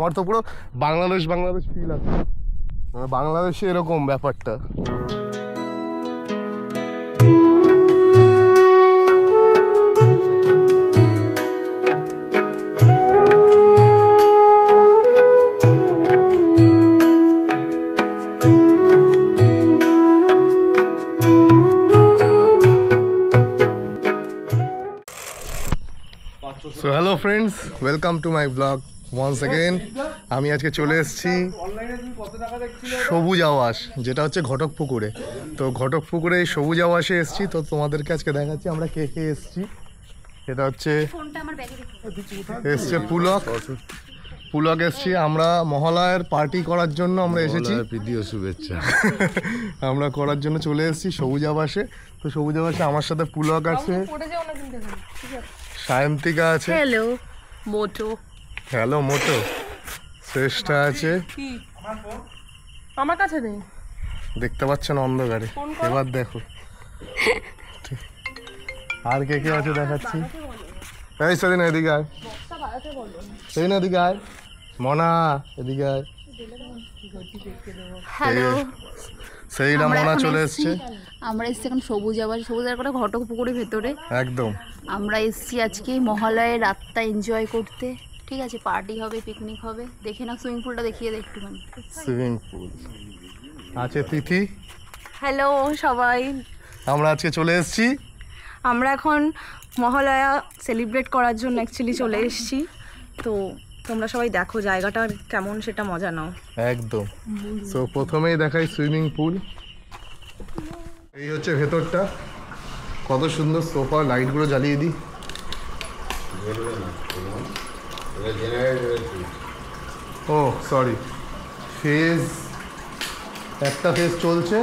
আমার তো পুরো বাংলাদেশ বাংলাদেশ ফিল আছে, বাংলাদেশে এরকম ব্যাপারটা। So hello friends, welcome to my blog once again. আমি আজকে চলে এসেছি সবুজ আবাস, যেটা হচ্ছে ঘটকপুকুরে। তো ঘটকপুকুরে এই সবুজ আবাসে এসেছি, তো তোমাদেরকে আজকে দেখাচ্ছি আমরা কে কে এসেছি। এটা হচ্ছে এসছে পুলক এসছি। আমরা মহালয়ার পার্টি করার জন্য আমরা এসেছি, প্রীতীয় শুভেচ্ছা আমরা করার জন্য চলে এসেছি সবুজ আবাসে। তো সবুজ আবাসে আমার সাথে পুলক আছে, সায়ন্তিকা আছে, হ্যালো মোটো, হ্যালো মোটো, শ্রেষ্ঠা আছে। আমার কাছে নেই, দেখতে পাচ্ছেন অন্ধকারে, এবার দেখো। আর কে কে আছে দেখাচ্ছি। এই সেদিন এদিকে আয়, সেদিন এদিকে আয়, মনা এদিকে আয়। হ্যালো, সেইটা মনা চলে এসছে। আমরা এসছি এখন সবুজ আবাস, সবুজ আবাস করে ঘটকপুকুরের ভেতরে একদম আমরা এসছি আজকে মহালয়ের রাতটা এনজয় করতে। ঠিক আছে, পার্টি হবে, পিকনিক হবে। দেখে না, সুইমিং পুলটা দেখিয়ে দে একটুখানি। সুইমিং পুল আছে। তিথি, হ্যালো সবাই, আমরা আজকে চলে এসেছি। আমরা এখন মহালয়া সেলিব্রেট করার জন্য অ্যাকচুয়ালি চলে এসেছি। তো তোমরা সবাই দেখো জায়গাটা কেমন, সেটা মজা নাও একদম। সো প্রথমেই দেখাই সুইমিং পুল। এই হচ্ছে ভেতরটা, কত সুন্দর সোফা, লাইটগুলো জ্বালিয়ে দিই। ও সরি, ফেজ একটা ফেজ চলছে,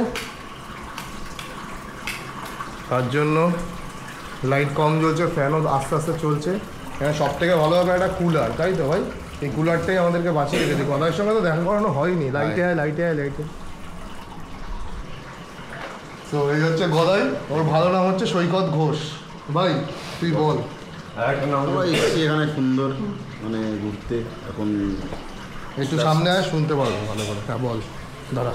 তার জন্য লাইট কম জ্বলছে, ফ্যানও আস্তে আস্তে চলছে। হ্যাঁ, সব থেকে ভালো হবে একটা কুলার, তাই তো ভাই? এই কুলারটাই আমাদেরকে বাঁচিয়ে রেখেছে। গদার সঙ্গে তো দেখা করানো হয়নি। লাইটে আয়, লাইটে আয়, লাইটে। তো এই হচ্ছে গদাই, ওর ভালো নাম হচ্ছে সৈকত ঘোষ। ভাই তুই বল। আমরা এসেছি এখানে সুন্দর মানে ঘুরতে। এখন একটু সামনে আয়, শুনতে পারবো ভালো করে। হ্যাঁ বল, দাঁড়া,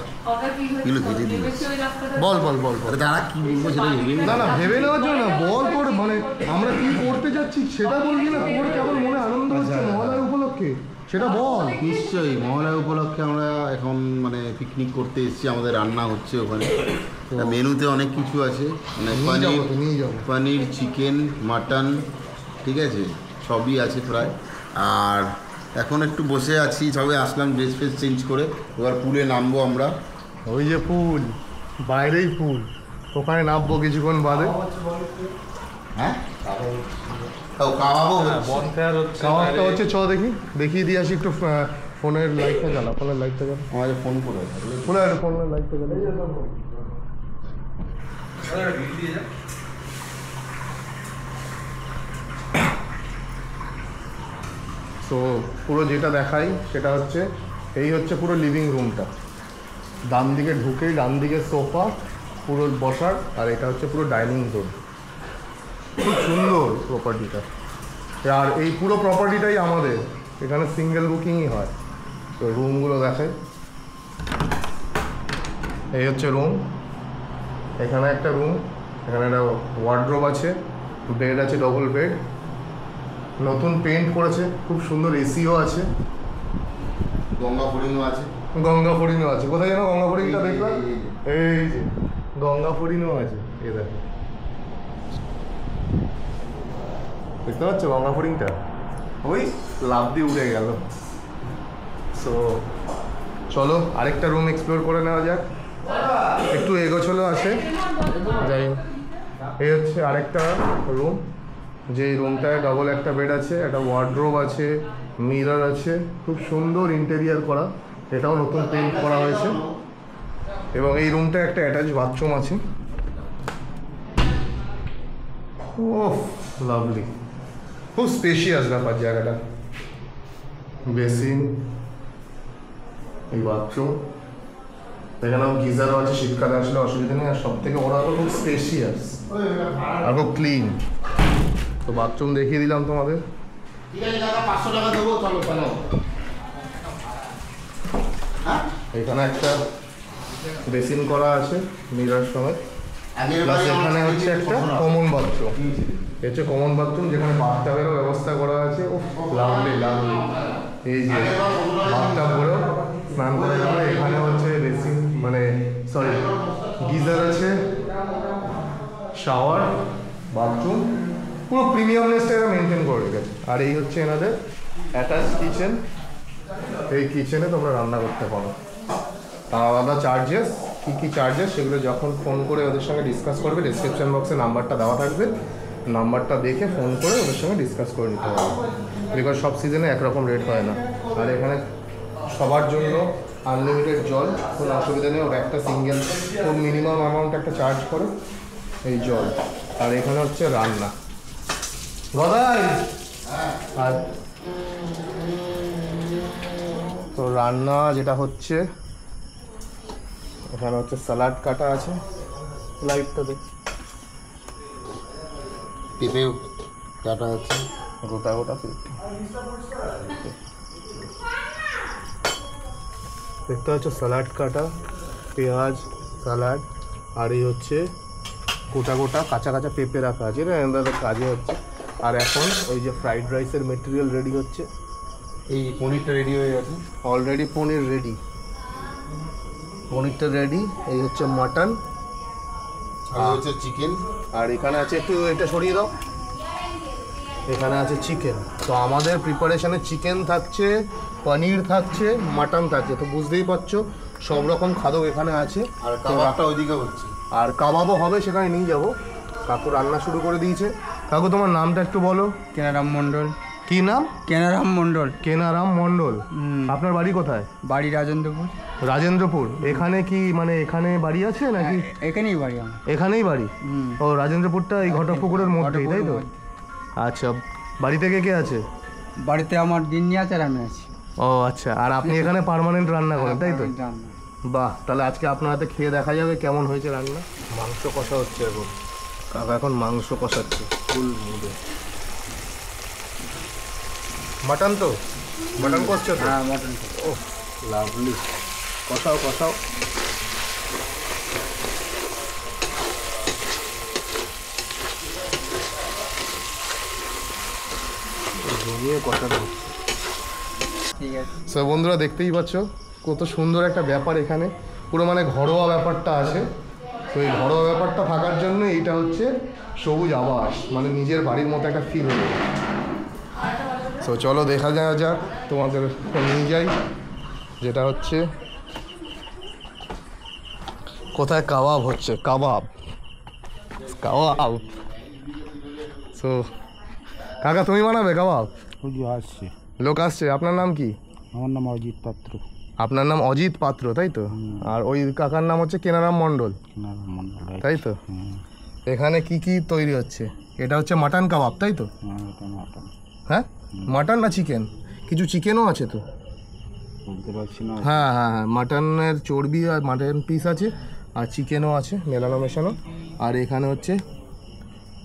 বল বল বল বল। দাঁড়া কি বলবো সেটা ভেবে না না, ভেবে নেওয়ার জন্য না, বল তোর মানে আমরা কি করতে যাচ্ছি সেটা বলবি না। তোর কেমন মনে আনন্দ হচ্ছে মহালয়া উপলক্ষে, সেটা বল। নিশ্চয়ই মহালয়া উপলক্ষে আমরা এখন মানে পিকনিক করতে এসেছি। আমাদের রান্না হচ্ছে ওখানে, মেনুতে অনেক কিছু আছে, মানে পনির, চিকেন, মাটন, ঠিক আছে, সবই আছে প্রায়। আর এখন একটু বসে আছি, সবাই আসলাম ড্রেস ফ্রেস চেঞ্জ করে, এবার পুলে নামবো আমরা। ওই যে পুল, বাইরেই পুল, ওখানে নামবো কিছুক্ষণ বাদে। হ্যাঁ খাওয়াবো, খাওয়াটা হচ্ছে, চ দেখি, দেখিয়ে দিয়ে আসি একটু। ফোনের লাইটটা জ্বালা, ফোনের লাইটটা জ্বালা। আমাদের ফোন করে ফোনের লাইটটা জ্বালা। তো পুরো যেটা দেখাই সেটা হচ্ছে, এই হচ্ছে পুরো লিভিং রুমটা। ডান দিকে ঢুকেই ডান দিকে সোফা পুরো বসার, আর এটা হচ্ছে পুরো ডাইনিং রুম। খুব সুন্দর প্রপার্টিটা। আর এই পুরো প্রপার্টিটাই আমাদের, এখানে সিঙ্গেল বুকিংই হয়। তো রুমগুলো দেখাই। এই হচ্ছে রুম, এখানে একটা রুম, এখানে একটা ওয়ার্ডরোব আছে, বেড আছে, ডবল বেড, নতুন পেন্ট করেছে, খুব সুন্দর। এসিও আছে, গঙ্গা ফড়িংও আছে। গঙ্গা ফড়িংও আছে। কোথায় যেন গঙ্গা ফড়িংটা দেখলাম? এই যে গঙ্গা ফড়িংও আছে, এই দেখো, দেখতে পাচ্ছ গঙ্গা ফড়িংটা? ওই লাফ দিয়ে উড়ে গেল। সো চলো আরেকটা রুম এক্সপ্লোর করে নেওয়া যাক। একটু এগোছলো আছে, যাই হোক। এই হচ্ছে আরেকটা রুম, যে রুমটায় ডবল একটা বেড আছে, একটা ওয়ার্ডরোব আছে, মিরর আছে, খুব সুন্দর ইন্টেরিয়ার করা। এটাও নতুন পেইন্ট করা হয়েছে। এবং এই রুমটা একটা অ্যাটাচ বাথরুম আছে। ওহ লাভলি, খুব স্পেশিয়াস ব্যাপার জায়গাটা। বেসিন, এই বাথরুম, এখানেও গিজারও আছে, শীতকালে আসলে অসুবিধা নেই। আর সব থেকে ওরা তো খুব স্পেশিয়াস আর খুব ক্লিন। তো বাথরুম দেখিয়ে দিলাম তোমাদের। এখানে একটা বেসিন করা আছে মিরার সমেত, প্লাস এখানে হচ্ছে একটা কমন বাথরুম। হচ্ছে কমন বাথরুম যেখানে বাথটাবেরও ব্যবস্থা করা আছে। ও লাভলি লাভলি, এই যে বাথটাব করেও স্নান করা যাবে। এখানে হচ্ছে বেসিন মানে সরি গিজার আছে, শাওয়ার, বাথরুম, পুরো প্রিমিয়ামনেসটা এরা মেনটেন করে রেখেছে। আর এই হচ্ছে এনাদের অ্যাটাচ কিচেন। এই কিচেনে তোমরা রান্না করতে পারো। আলাদা চার্জেস, কী চার্জেস সেগুলো যখন ফোন করে ওদের সঙ্গে ডিসকাস করবে, ডিসক্রিপশন বক্সে নাম্বারটা দেওয়া থাকবে, নাম্বারটা দেখে ফোন করে ওদের সঙ্গে ডিসকাস করে নিতে হবে। বিকজ সব সিজনে একরকম রেট হয় না। আর এখানে সবার জন্য আনলিমিটেড জল, কোনো অসুবিধা নেই। ওরা একটা সিঙ্গেল খুব মিনিমাম অ্যামাউন্ট একটা চার্জ করে এই জল। আর এখানে হচ্ছে রান্না। গদাই আর তো রান্না যেটা হচ্ছে এখানে হচ্ছে স্যালাড কাটা আছে, লাইটটা দেখ, পেঁপেও কাটা আছে, গোটা গোটা পেঁপে দেখতে হচ্ছে, স্যালাড কাটা, পেঁয়াজ, স্যালাড, আর এই হচ্ছে গোটা গোটা কাঁচা কাঁচা পেঁপে রাখা আছে। এটা এনাদের কাজে হচ্ছে। আর এখন ওই যে ফ্রাইড রাইসের মেটেরিয়াল রেডি হচ্ছে। এই পনিরটা রেডি হয়ে গেছে, অলরেডি পনির রেডি, পনিরটা রেডি। এই হচ্ছে মাটন, আর হচ্ছে চিকেন, আর এখানে আছে একটু এটা সরিয়ে দাও, এখানে আছে চিকেন। তো আমাদের প্রিপারেশনে চিকেন থাকছে, পনির থাকছে, মাটন থাকছে। তো বুঝতেই পারছো সব রকম খাদক এখানে আছে। আর কাবাবটা ওইদিকে হচ্ছে, আর কাবাবও হবে, সেখানে নিয়ে যাবো। কাকু রান্না শুরু করে দিয়েছে। কাকু তোমার নামটা একটু বলো। কেনারাম মণ্ডল। কি নাম? কেনারাম মণ্ডল। কেনারাম মণ্ডল। আপনার বাড়ি কোথায়? বাড়ি রাজেন্দ্রপুর। রাজেন্দ্রপুর। এখানে কি মানে এখানে বাড়ি আছে নাকি? এখানেই বাড়ি আমার। এখানেই বাড়ি? ও রাজেন্দ্রপুরটা এই ঘটকপুকুরের মধ্যেই, তাই তো? আচ্ছা, বাড়িতে কে কে আছে? বাড়িতে আমার গিন্নি আছে আর আমি আছি। ও আচ্ছা, আর আপনি এখানে পার্মানেন্ট রান্না করেন, তাই তো? রান্না। বাহ, তাহলে আজকে আপনার হাতে খেয়ে দেখা যাবে কেমন হয়েছে রান্না। মাংস কষা হচ্ছে এখন, কাকা এখন মাংস কষাচ্ছে ফুল মুডে। মাটন তো? মাটন কষছো তো? হ্যাঁ, মটন। ও লাভলি, কষাও কষাও। জমিয়ে কষানো হচ্ছে। ঠিক আছে। সো বন্ধুরা দেখতেই পাচ্ছ কত সুন্দর একটা ব্যাপার এখানে, পুরো মানে ঘরোয়া ব্যাপারটা আছে। তো এই ঘরোয়া ব্যাপারটা থাকার জন্য এইটা হচ্ছে সবুজ আবাস, মানে নিজের বাড়ির মতো একটা ফিল হবে। তো চলো দেখা যাক, তোমাদের নিয়ে যাই। যেটা হচ্ছে কোথায় কাবাব হচ্ছে, কাবাব কাবাব। সো কাকা তুমি বানাবে কাবাব? আসছে, লোক আসছে। আপনার নাম কি? আমার নাম অজিত পাত্র। আপনার নাম অজিত পাত্র, তাই তো? আর ওই কাকার নাম হচ্ছে কেনারাম মণ্ডল, কেনারাম মণ্ডল, তাই তো? এখানে কি কি তৈরি হচ্ছে? এটা হচ্ছে মাটন কাবাব, তাই তো? মটন। হ্যাঁ, মাটন না চিকেন? কিছু চিকেনও আছে তো? বলতে পারছি না। হ্যাঁ হ্যাঁ হ্যাঁ, মাটনের চর্বি আর মাটন পিস আছে, আর চিকেনও আছে মেলানো মেশানো। আর এখানে হচ্ছে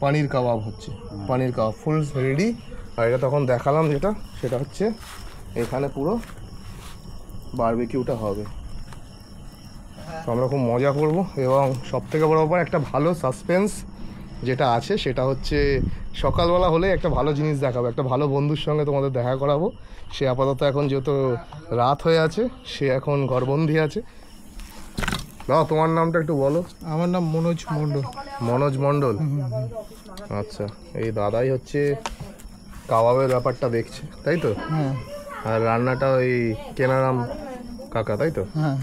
পনির কাবাব হচ্ছে, পনির কাবাব ফুল রেডি। আর এটা তখন দেখালাম যেটা, সেটা হচ্ছে এখানে পুরো বারবিকিউটা হবে। তো আমরা খুব মজা করব। এবং সবথেকে বড় ব্যাপার, একটা ভালো সাসপেন্স যেটা আছে সেটা হচ্ছে সকালবেলা হলে একটা ভালো জিনিস দেখাবো, একটা ভালো বন্ধুর সঙ্গে তোমাদের দেখা করাবো। সে আপাতত এখন যেহেতু রাত হয়ে আছে, সে এখন ঘরবন্দি আছে। দাও তোমার নামটা একটু বলো। আমার নাম মনোজ মণ্ডল। মনোজ মণ্ডল, আচ্ছা। এই দাদাই হচ্ছে কাবাবের ব্যাপারটা দেখছে, তাই তো? হ্যাঁ আর রান্নাটা ওই কেনারাম কাকা, তাই তো? হ্যাঁ।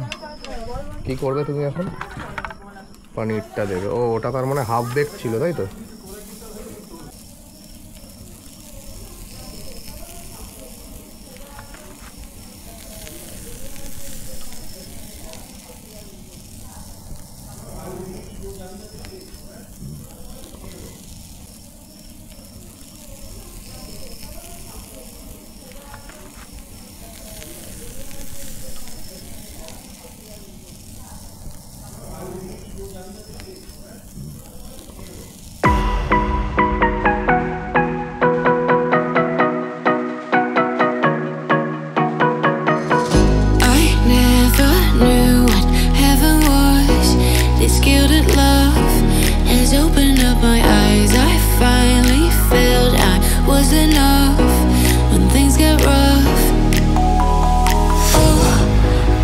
কি করবে তুমি এখন? পনিরটা দেবে। ও ওটা তার মানে হাফ বেক ছিল, তাই তো? opened up my eyes, I finally felt I was enough when things get rough.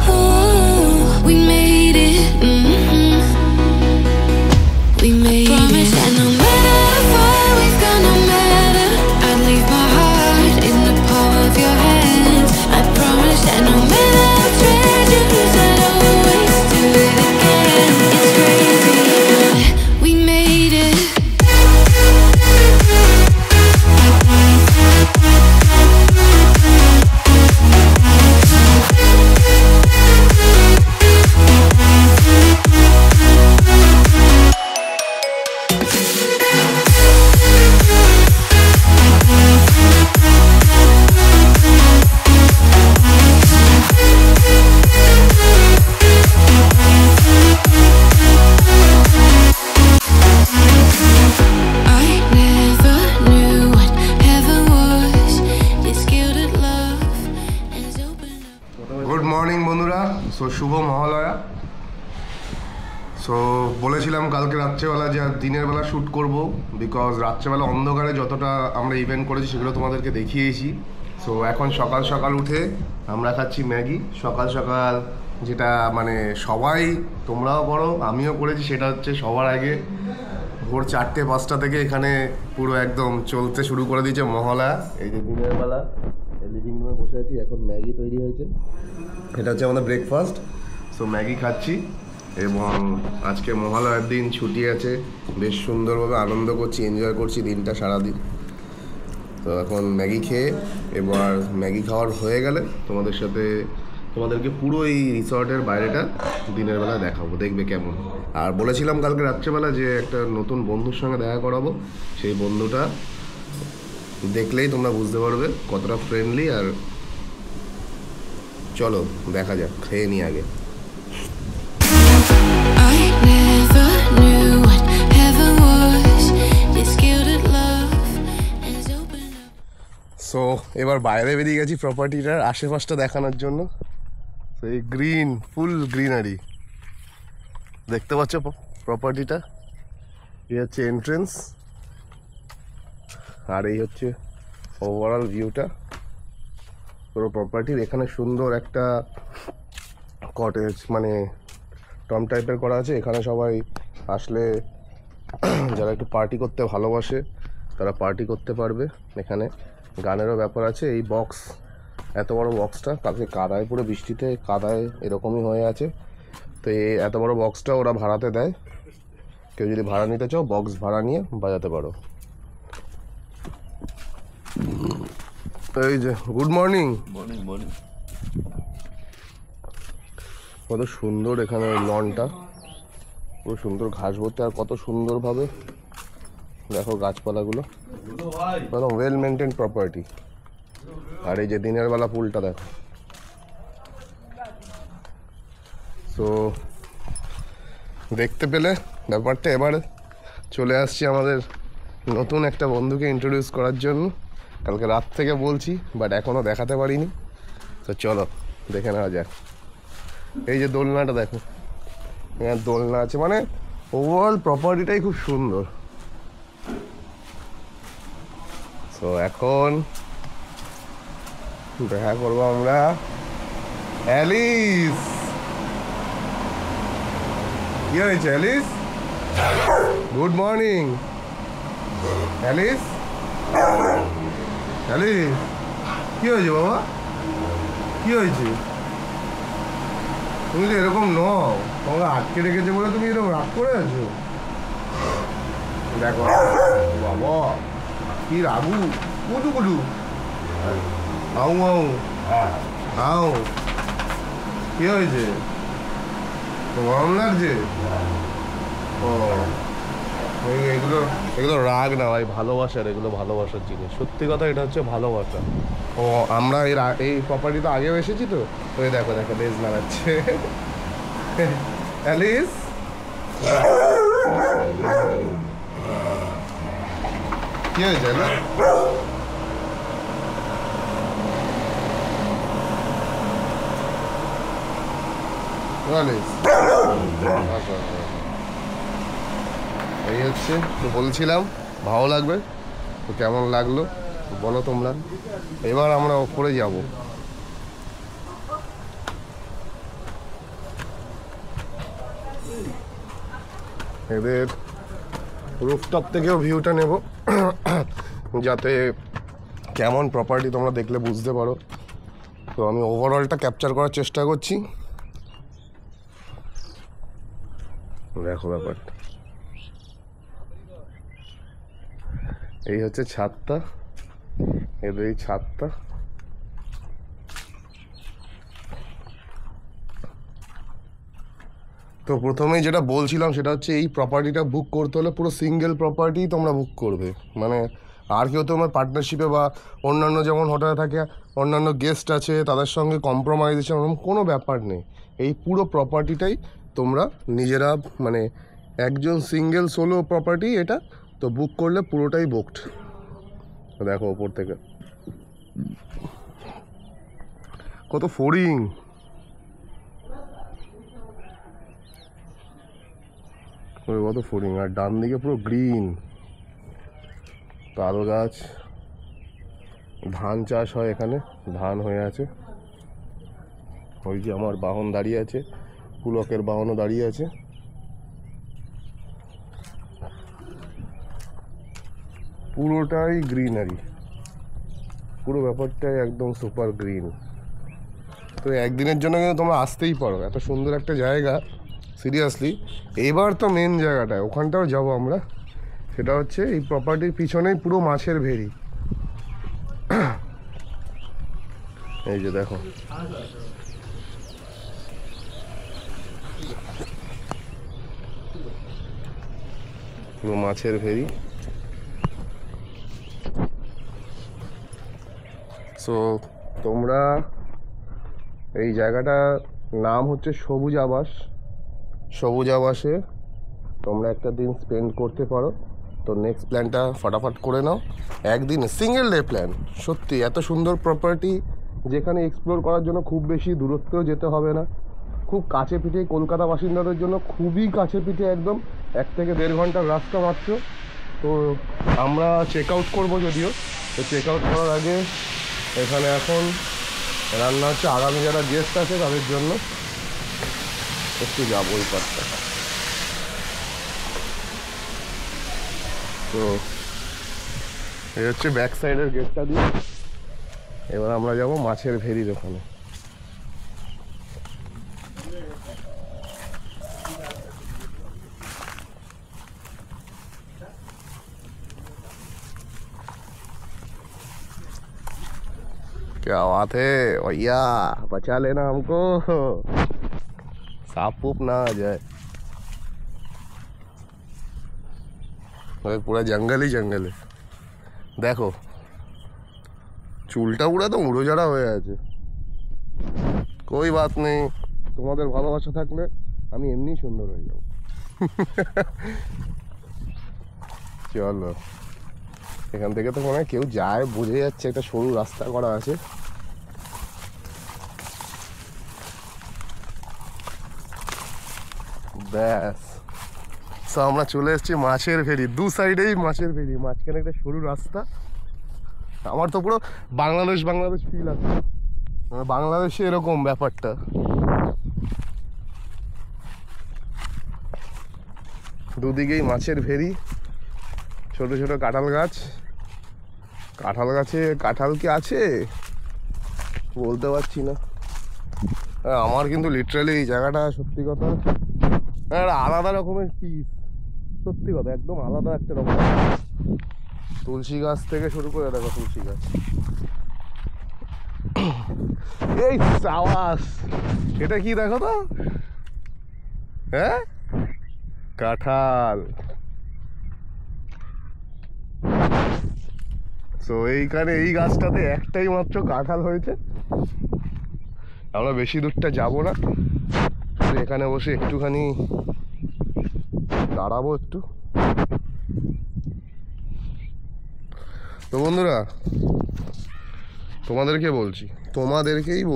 Oh, we made it. We made it. And no matter how far we've gone, no matter, I'd leave my heart in the palm of your hands. I promise that no matter how treacherous, I'd always do it again. It's crazy, but we made it. I never knew what heaven was. You're skilled at love and it's open up. Good morning বন্ধুরা। So শুভ Mahalaya. So বলেছিলাম কালকে রাত্রেবেলা যে দিনের বেলা shoot করব, because রাত্রেবেলা অন্ধকারে যতটা আমরা ইভেন্ট করেছি সেগুলো তোমাদেরকে দেখিয়েছি। সো এখন সকাল সকাল উঠে আমরা খাচ্ছি ম্যাগি। সকাল সকাল যেটা মানে সবাই, তোমরাও করো আমিও করেছি, সেটা হচ্ছে সবার আগে ভোর 4টে-5টা থেকে এখানে পুরো একদম চলতে শুরু করে দিয়েছে মহালয়া। এই যে দিনের বেলা লিভিং রুমে বসে আছি, এখন ম্যাগি তৈরি হয়েছে, এটা হচ্ছে আমাদের ব্রেকফাস্ট। সো ম্যাগি খাচ্ছি এবং আজকে মহালয়ার দিন ছুটি আছে, বেশ সুন্দরভাবে আনন্দ করছি, এনজয় করছি দিনটা সারাদিন। তো এখন ম্যাগি খেয়ে, এবার ম্যাগি খাওয়ার হয়ে গেলে তোমাদেরকে পুরো এই রিসর্টের বাইরেটা দিনের বেলা দেখাবো, দেখবে কেমন। আর বলেছিলাম কালকে রাত্রেবেলা যে একটা নতুন বন্ধুর সঙ্গে দেখা করাবো, সেই বন্ধুটা দেখলেই তোমরা বুঝতে পারবে কতটা ফ্রেন্ডলি। আর চলো দেখা যাক, খেয়ে নিই আগে। I never knew what heaven was. You're skilled at love and it's open up. So এবার বাইরে বেরিয়ে গেছি প্রপার্টিটার আশেপাশটা দেখানোর জন্য। তো এই গ্রিন, ফুল গ্রিনারি দেখতে পাচ্ছ প্রপার্টিটা। এই হচ্ছে এন্ট্রেন্স আর এই হচ্ছে ওভারঅল ভিউটা পুরো প্রপার্টির। এখানে সুন্দর একটা কটেজ মানে টম টাইপের করা আছে। এখানে সবাই আসলে যারা একটু পার্টি করতে ভালোবাসে তারা পার্টি করতে পারবে। এখানে গানেরও ব্যাপার আছে। এই বক্স, এত বড় বক্সটা কালকে কাদায়, পুরো বৃষ্টিতে কাদায় এরকমই হয়ে আছে। তো এই এত বড় বক্সটা ওরা ভাড়াতে দেয়। কেউ যদি ভাড়া নিতে চাও বক্স ভাড়া নিয়ে বাজাতে পারো। এই যে গুড মর্নিং। কত সুন্দর এখানে লনটা, পুরো সুন্দর ঘাস ভর্তি, আর কত সুন্দরভাবে দেখো গাছপালাগুলো, একদম ওয়েল মেনটেন প্রপার্টি। আর এই যে দিনের বেলা পুলটা দেখো। সো দেখতে পেলে ব্যাপারটা। এবারে চলে আসছি আমাদের নতুন একটা বন্ধুকে ইন্ট্রোডিউস করার জন্য। কালকে রাত থেকে বলছি, বাট এখনও দেখাতে পারিনি। তো চলো দেখে নেওয়া যাক। এই যে দোলনাটা দেখো, এখানে দোলনা আছে, মানে ওভারঅল প্রপার্টিটাই খুব সুন্দর। তো এখন দেখা করবো আমরা অ্যালিস। কি হয়েছে Alice? Good morning Alice. Alice কি হয়েছে বাবা? কি হয়েছে? তুমি তো এরকম নও, তোমাকে আটকে রেখেছে বলে তুমি এরকম রাগ করে আছো। দেখো বাবা কি রাগু, কুটু কুটু, আউ আউ আউ। কি হয়েছে? গরম লাগছে? ও এগুলো রাগ না ভাই, ভালোবাসার, এগুলো ভালোবাসার জিনিস। সত্যি কথা, এটা হচ্ছে ভালোবাসা। ও আমরা এই প্রপার্টিতে আগেও এসেছি তো। ওই দেখো দেখো লেজ নাড়াচ্ছে অ্যালিস। কি হয়েছে অ্যালিস? এই হচ্ছে, তো বলছিলাম ভালো লাগবে, তো কেমন লাগলো বলো তোমরা। এবার আমরা ওপরে যাব। এদের রুফটপ থেকেও ভিউটা নেব যাতে কেমন প্রপার্টি তোমরা দেখলে বুঝতে পারো। তো আমি ওভারঅলটা ক্যাপচার করার চেষ্টা করছি। দেখো ব্যাপারটা, এই হচ্ছে ছাদটা, এদের এই ছাদটা। তো প্রথমেই যেটা বলছিলাম সেটা হচ্ছে এই প্রপার্টিটা বুক করতে হলে পুরো সিঙ্গেল প্রপার্টি তোমরা বুক করবে, মানে আর কেউ তোমার পার্টনারশিপে বা অন্যান্য যেমন হোটেলে থাকে অন্যান্য গেস্ট আছে তাদের সঙ্গে কম্প্রোমাইজেশন এরকম কোনো ব্যাপার নেই। এই পুরো প্রপার্টিটাই তোমরা নিজেরা, মানে একজন সিঙ্গেল সোলো প্রপার্টি এটা, তো বুক করলে পুরোটাই বুকড। দেখো ওপর থেকে কত ফড়িং, কত ফড়িং, আর ডান দিকে পুরো গ্রিন তাল গাছ। ধান চাষ হয় এখানে, ধান হয়ে আছে। ওই যে আমার বাহন দাঁড়িয়ে আছে, পুলকের বাহনও দাঁড়িয়ে আছে। পুরোটাই গ্রিনারি, পুরো ব্যাপারটাই একদম সুপার গ্রিন। তো একদিনের জন্য কিন্তু তোমরা আসতেই পারো, এত সুন্দর একটা জায়গা সিরিয়াসলি। এবার তো মেন জায়গাটায় ওখানটাও যাবো আমরা, সেটা হচ্ছে এই প্রপার্টির পিছনেই পুরো মাছের ভেড়ি। এই যে দেখো, পুরো মাছের ভেড়ি। সো তোমরা এই জায়গাটার নাম হচ্ছে সবুজ আবাস। সবুজ আবাসে তোমরা একটা দিন স্পেন্ড করতে পারো। তো নেক্সট প্ল্যানটা ফটাফট করে নাও, একদিন সিঙ্গেল ডে প্ল্যান। সত্যি এত সুন্দর প্রপার্টি যেখানে এক্সপ্লোর করার জন্য খুব বেশি দূরত্বেও যেতে হবে না, খুব কাছে পিঠে, কলকাতা বাসিন্দাদের জন্য খুবই কাছে পিঠে, একদম 1 থেকে 1.5 ঘন্টার রাস্তা মাত্র। তো আমরা চেক আউট করবো যদিও, তো চেক আউট করার আগে এখানে এখন রান্না হচ্ছে, আগামী যারা গেস্ট আছে তাদের জন্য। একটু যাবো ওই পাশটা। তো এই হচ্ছে ব্যাক সাইডের গেটটা দিয়ে। এবার আমরা যাব মাছের ভেড়ির ওখানে। क्या बात है भैया, बचा लेना हमको, सांप पूप ना आ जाए। पूरा जंगल ही जंगल है। देखो চুলটা পুরো তো উড়োজাড়া হয়ে আছে। কই বাত নেই, তোমাদের ভালোবাসা থাকলে আমি এমনি সুন্দর হয়ে যাব। চলো, এখান থেকে তো মনে হয় কেউ যায়, বোঝা যাচ্ছে একটা সরু রাস্তা করা আছে। ব্যাস, তো আমরা চলে এসেছি মাছের ভেড়ি। দু সাইডেই মাছের ভেড়ি, মাঝখানে একটা সরু রাস্তা। আমার তো পুরো বাংলাদেশ ফিল আছে, বাংলাদেশে এরকম ব্যাপারটা। দুদিকেই মাছের ভেড়ি, ছোট ছোট কাঁঠাল গাছ। কাঁঠাল গাছে কাঁঠাল কি আছে বলতে পারছি না। আমার কিন্তু লিটারালি এই জায়গাটা সত্যি কথা একটা আলাদা রকমের পিস, সত্যি কথা একদম আলাদা একটা রকম। তুলসী গাছ থেকে শুরু করে দেখো, তুলসী গাছ। এই সাবাস, এটা কি দেখো তো, হ্যাঁ কাঁঠাল। তো এইখানে এই গাছটাতে একটাই মাত্র কাঁঠাল হয়েছে। আমরা বেশি দূরটা যাব না, এখানে বসে একটুখানি দাঁড়াবো একটু। তো বন্ধুরা তোমাদেরকেই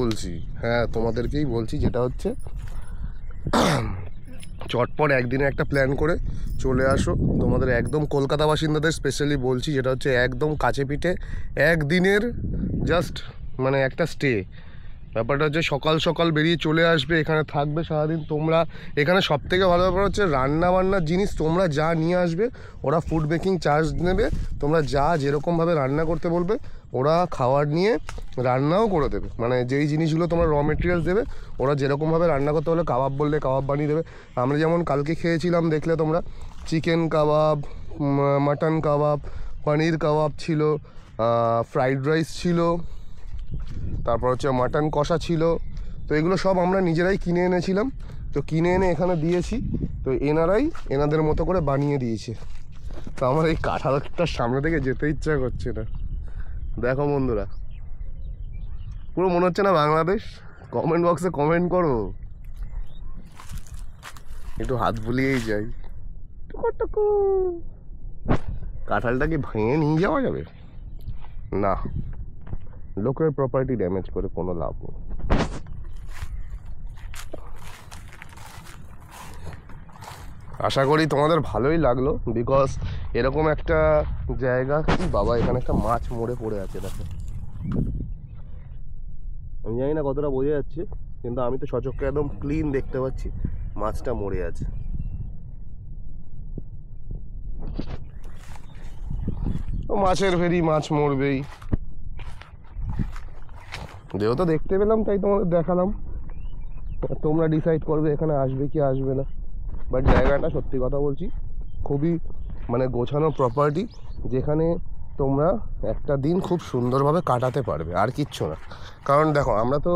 বলছি, হ্যাঁ তোমাদেরকেই বলছি, যেটা হচ্ছে চটপট একদিনে একটা প্ল্যান করে চলে আসো। তোমাদের একদম কলকাতা বাসিন্দাদের স্পেশালি বলছি, যেটা হচ্ছে একদম কাছে পিঠে একদিনের জাস্ট মানে একটা স্টে। ব্যাপারটা হচ্ছে সকাল সকাল বেরিয়ে চলে আসবে, এখানে থাকবে সারাদিন। তোমরা এখানে সবথেকে ভালো ব্যাপার হচ্ছে রান্না বান্নার জিনিস তোমরা যা নিয়ে আসবে ওরা ফুড মেকিং চার্জ নেবে। তোমরা যা যেরকমভাবে রান্না করতে বলবে ওরা খাবার নিয়ে রান্নাও করে দেবে। মানে যেই জিনিসগুলো তোমরা র মেটেরিয়ালস দেবে ওরা যেরকমভাবে রান্না করতে বলে, কাবাব বললে কাবাব বানিয়ে দেবে। আমরা যেমন কালকে খেয়েছিলাম দেখলে তোমরা, চিকেন কাবাব, মাটন কাবাব, পনির কাবাব ছিল, ফ্রাইড রাইস ছিল, তারপর হচ্ছে মাটন কষা ছিল। তো এগুলো সব আমরা নিজেরাই কিনে এনেছিলাম। তো কিনে এনে এখানে দিয়েছি, তো এনারাই এনাদের মতো করে বানিয়ে দিয়েছে। তো আমার এই কাঁঠালটার সামনে থেকে যেতে ইচ্ছা করছে না। দেখো বন্ধুরা, পুরো মনে হচ্ছে না বাংলাদেশ। কমেন্ট বক্সে কমেন্ট করো, একটু হাত বুলিয়েই যাই। কাঁঠালটা কি ভেঙে নিয়ে যাওয়া যাবে? না, লোকের প্রপার্টি ড্যামেজ করে কোনো লাভ নেই। আশা করি তোমাদের ভালোই লাগলো, বিকজ এরকম একটা জায়গা। কি বাবা, এখানে একটা মাছ মরে পড়ে আছে দেখো। আমি জানি না কতটা বোঝা যাচ্ছে, কিন্তু আমি তো সচক্ষে একদম ক্লিন দেখতে পাচ্ছি মাছটা মরে আছে। তো মাছের ভেরি, মাছ মরবেই। যেহেতু দেখতে পেলাম তাই তোমাদের দেখালাম। তোমরা ডিসাইড করবে এখানে আসবে কি আসবে না। বাট জায়গাটা সত্যি কথা বলছি খুবই মানে গোছানো প্রপার্টি, যেখানে তোমরা একটা দিন খুব সুন্দরভাবে কাটাতে পারবে, আর কিচ্ছু না। কারণ দেখো, আমরা তো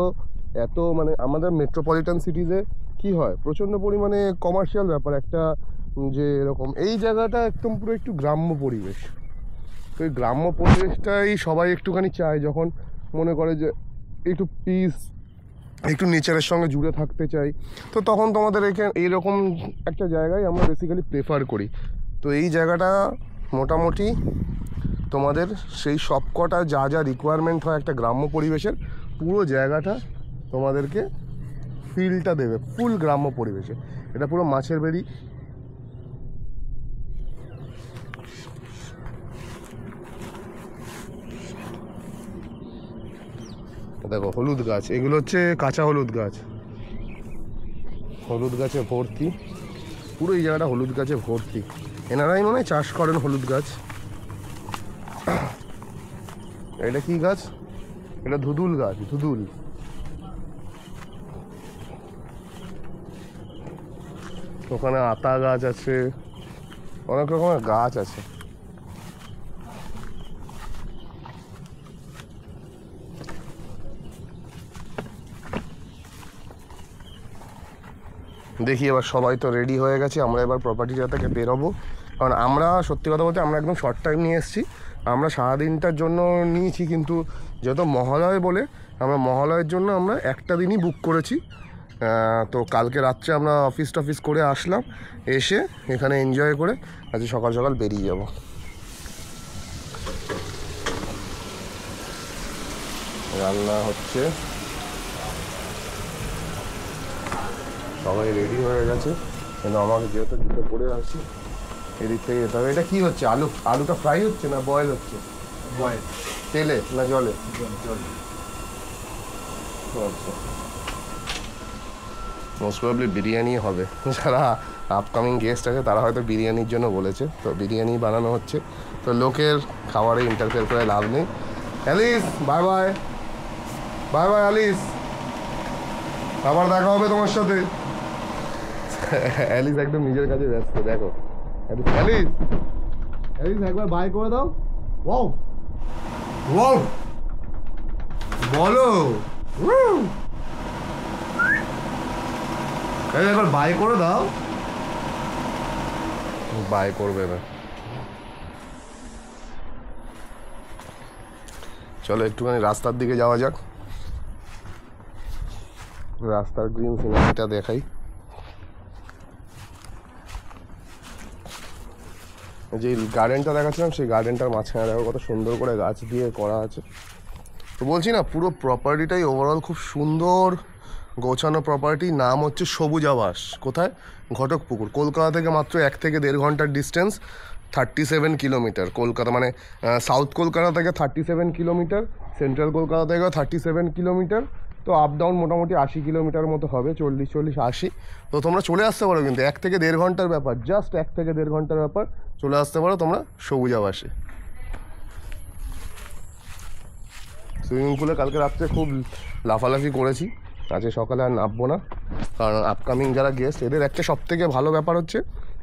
এত মানে আমাদের মেট্রোপলিটন সিটিজে কি হয়, প্রচণ্ড পরিমাণে কমার্শিয়াল ব্যাপার একটা, যে এরকম এই জায়গাটা একদম পুরো একটু গ্রাম্য পরিবেশ। তো এই গ্রাম্য পরিবেশটাই সবাই একটুখানি চায়, যখন মনে করে যে একটু পিস, একটু নেচারের সঙ্গে জুড়ে থাকতে চাই। তো তখন তোমাদের এখানে এইরকম একটা জায়গায় আমরা বেসিক্যালি প্রেফার করি। তো এই জায়গাটা মোটামুটি তোমাদের সেই সবকটা যা যা রিকোয়ারমেন্ট হয় একটা গ্রাম্য পরিবেশের, পুরো জায়গাটা তোমাদেরকে ফিলটা দেবে ফুল গ্রাম্য পরিবেশে। এটা পুরো মাছের বেড়ি। দেখো হলুদ গাছ, এগুলো হচ্ছে কাঁচা হলুদ গাছ। হলুদ গাছে ভর্তি, পুরো এই জায়গাটা হলুদ গাছে ভর্তি। এনারাই মনে হয় চাষ করেন হলুদ গাছ। এটা কি গাছ? এটা ধুদুল গাছ, ধুদুল। ওখানে আতা গাছ আছে, অনেক রকমের গাছ আছে। দেখি এবার সবাই তো রেডি হয়ে গেছে, আমরা এবার প্রপার্টিটা থেকে বেরোবো। কারণ আমরা সত্যি কথা বলতে আমরা একদম শর্ট টাইম নিয়ে এসেছি। আমরা সারাদিনটার জন্য নিয়েছি, কিন্তু যেহেতু মহালয় বলে আমরা মহালয়ের জন্য আমরা একটা দিনই বুক করেছি। তো কালকে রাত্রে আমরা অফিস টফিস করে আসলাম, এসে এখানে এনজয় করে আজকে সকাল সকাল বেরিয়ে যাব। রান্না হচ্ছে, সবাই রেডি হয়ে গেছে, কিন্তু আমাকে যেহেতু জুতো পরে আসছি এদিক থেকে যেতে হবে। এটা কি হচ্ছে? আলুটা ফ্রাই হচ্ছে না বয়েল হচ্ছে? বয়েল। তেলে না জলে? জলে। আচ্ছা, মোস্ট প্রবাবলি বিরিয়ানি হবে। যারা আপকামিং গেস্ট আছে তারা হয়তো বিরিয়ানির জন্য বলেছে, তো বিরিয়ানি বানানো হচ্ছে। তো লোকের খাবারে ইন্টারফেয়ার করে লাভ নেই। Alice bye bye, bye bye Alice, আবার দেখা হবে তোমার সাথে। অ্যালিস একদম নিজের কাছে ব্যস্ত। দেখো অ্যালিস, অ্যালিস একবার বাই করে দাও। ওয়াও ওয়াও বলো, একবার বাই করে দাও। বাই করবে না। চলো একটুখানি রাস্তার দিকে যাওয়া যাক, রাস্তার গ্রিন সিনারিটা দেখাই। যে গার্ডেনটা দেখাচ্ছিলাম সেই গার্ডেনটার মাঝখানে দেখো কত সুন্দর করে গাছ দিয়ে করা আছে। তো বলছি না, পুরো প্রপার্টিটাই ওভারঅল খুব সুন্দর গোছানো প্রপার্টি, নাম হচ্ছে সবুজ আবাস। কোথায়? ঘটকপুকুর। কলকাতা থেকে মাত্র 1 থেকে 1.5 ঘন্টার ডিস্টেন্স, 37 কিলোমিটার। কলকাতা মানে সাউথ কলকাতা থেকে 37 কিলোমিটার, সেন্ট্রাল কলকাতা থেকেও 37 কিলোমিটার। তো আপ ডাউন মোটামুটি 80 কিলোমিটার মতো হবে, 40-80। তো তোমরা চলে আসতে পারো, কিন্তু 1 থেকে 1.5 ঘন্টার ব্যাপার, জাস্ট 1 থেকে 1.5 ঘন্টার ব্যাপার। চলে আসতে পারো তোমরা সবুজ আবাসে। সুইমিং পুলে কালকে রাত্রে খুব লাফালাফি করেছি, আজকে সকালে আর নামবো না, কারণ আপকামিং যারা গেস্ট, এদের একটা সবথেকে ভালো ব্যাপার হচ্ছে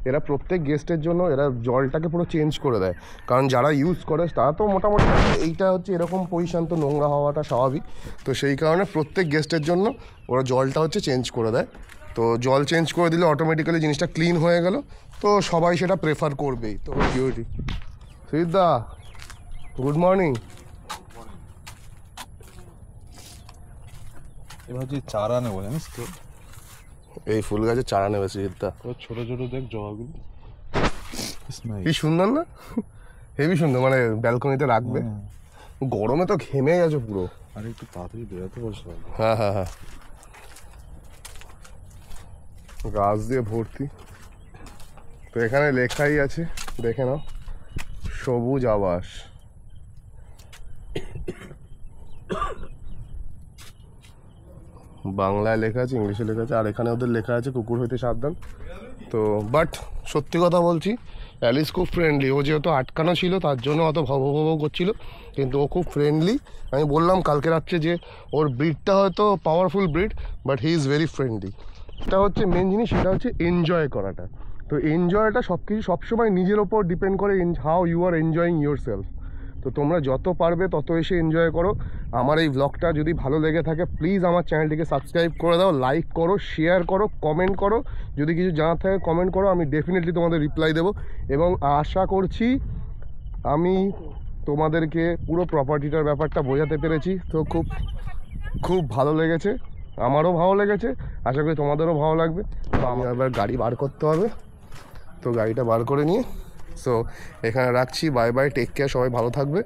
এরা প্রত্যেক গেস্টের জন্য এরা জলটাকে পুরো চেঞ্জ করে দেয়। কারণ যারা ইউজ করে তারা তো মোটামুটি, এইটা হচ্ছে এরকম পজিশন, তো নোংরা হওয়াটা স্বাভাবিক। তো সেই কারণে প্রত্যেক গেস্টের জন্য ওরা জলটা হচ্ছে চেঞ্জ করে দেয়। তো জল চেঞ্জ করে দিলে অটোমেটিক্যালি জিনিসটা ক্লিন হয়ে গেল, তো সবাই সেটা প্রেফার করবেই। তো সিকিউরিটি সুজিতদা, গুড মর্নিং। এবার যে চারা নেবো জানিস তো, এই ফুল গাছের চারা নেবে সুজিতদা। ছোট ছোট দেখ জবাগুলো, কি সুন্দর না? হেবি সুন্দর, মানে ব্যালকনিতে রাখবে। গরমে তো ঘেমে গেছে পুরো। আর একটু তাড়াতাড়ি বেরোতে বলছে। হ্যাঁ হ্যাঁ হ্যাঁ, গাছ দিয়ে ভর্তি। তো এখানে লেখাই আছে, দেখে নাও, সবুজ আবাস। বাংলায় লেখা আছে, ইংলিশে লেখা আছে, আর এখানে ওদের লেখা আছে কুকুর হইতে সাবধান। তো বাট সত্যি কথা বলছি, অ্যালিস খুব ফ্রেন্ডলি। ও যেহেতু আটকানো ছিল তার জন্য অত ভব করছিল, কিন্তু ও খুব ফ্রেন্ডলি। আমি বললাম কালকে রাত্রে যে ওর ব্রিডটা হয়তো powerful breed, but he is very friendly. এটা হচ্ছে মেন জিনিস, সেটা হচ্ছে এনজয় করাটা। তো এনজয়টা সব কিছু সবসময় নিজের ওপর ডিপেন্ড করে, how you are enjoying yourself. তো তোমরা যত পারবে তত এসে এনজয় করো। আমার এই ব্লগটা যদি ভালো লেগে থাকে প্লিজ আমার চ্যানেলটিকে সাবস্ক্রাইব করে দাও, লাইক করো, শেয়ার করো, কমেন্ট করো। যদি কিছু জানার থাকে কমেন্ট করো, আমি ডেফিনেটলি তোমাদের রিপ্লাই দেবো। এবং আশা করছি আমি তোমাদেরকে পুরো প্রপার্টিটার ব্যাপারটা বোঝাতে পেরেছি। তো খুব খুব ভালো লেগেছে, আমারও ভালো লেগেছে, আশা করি তোমাদেরও ভালো লাগবে। তো আমি এবার গাড়ি বার করতে হবে, তো গাড়িটা বার করে নিয়ে সো এখানে রাখছি। বাই বাই, টেক কেয়ার, সবাই ভালো থাকবে।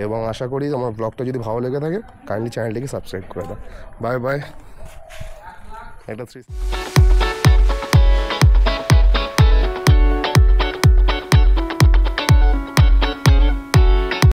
এবং আশা করি আমার ব্লগটা যদি ভালো লেগে থাকে কাইন্ডলি চ্যানেলটিকে সাবস্ক্রাইব করে দাও। Bye bye. এটা 3